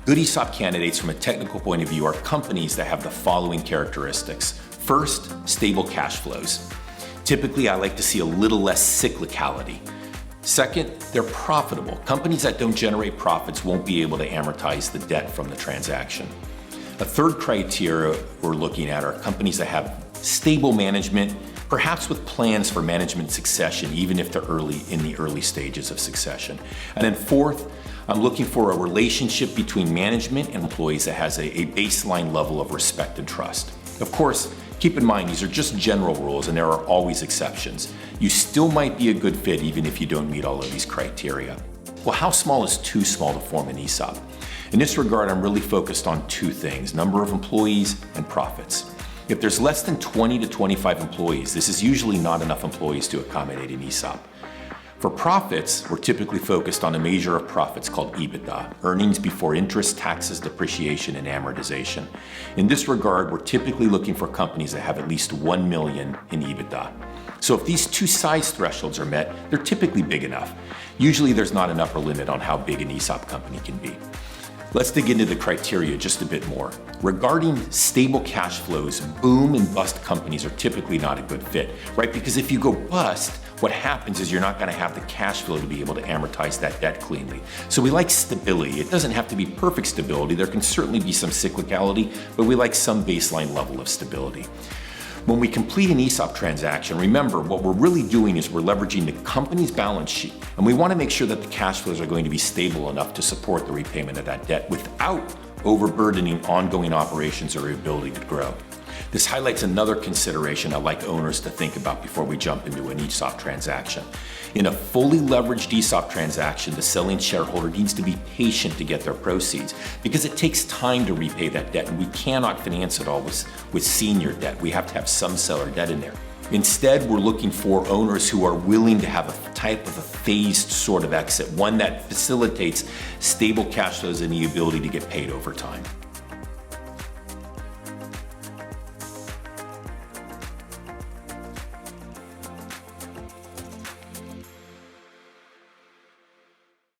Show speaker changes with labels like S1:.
S1: Good ESOP candidates from a technical point of view are companies that have the following characteristics. First, stable cash flows. Typically, I like to see a little less cyclicality. Second, they're profitable. Companies that don't generate profits won't be able to amortize the debt from the transaction. A third criteria we're looking at are companies that have stable management, perhaps with plans for management succession, even if they're in the early stages of succession. And then fourth, I'm looking for a relationship between management and employees that has a baseline level of respect and trust. Of course, keep in mind, these are just general rules and there are always exceptions. You still might be a good fit even if you don't meet all of these criteria. Well, how small is too small to form an ESOP? In this regard, I'm really focused on two things: number of employees and profits. If there's less than 20 to 25 employees, this is usually not enough employees to accommodate an ESOP. For profits, we're typically focused on a measure of profits called EBITDA, earnings before interest, taxes, depreciation, and amortization. In this regard, we're typically looking for companies that have at least 1 million in EBITDA. So if these two size thresholds are met, they're typically big enough. Usually there's not an upper limit on how big an ESOP company can be. Let's dig into the criteria just a bit more. Regarding stable cash flows, boom and bust companies are typically not a good fit, right? Because if you go bust, what happens is you're not going to have the cash flow to be able to amortize that debt cleanly. So we like stability. It doesn't have to be perfect stability. There can certainly be some cyclicality, but we like some baseline level of stability. When we complete an ESOP transaction, remember what we're really doing is we're leveraging the company's balance sheet, and we want to make sure that the cash flows are going to be stable enough to support the repayment of that debt without overburdening ongoing operations or ability to grow. This highlights another consideration I'd like owners to think about before we jump into an ESOP transaction. In a fully leveraged ESOP transaction, the selling shareholder needs to be patient to get their proceeds because it takes time to repay that debt, and we cannot finance it all with senior debt. We have to have some seller debt in there. Instead, we're looking for owners who are willing to have a type of a phased sort of exit, one that facilitates stable cash flows and the ability to get paid over time.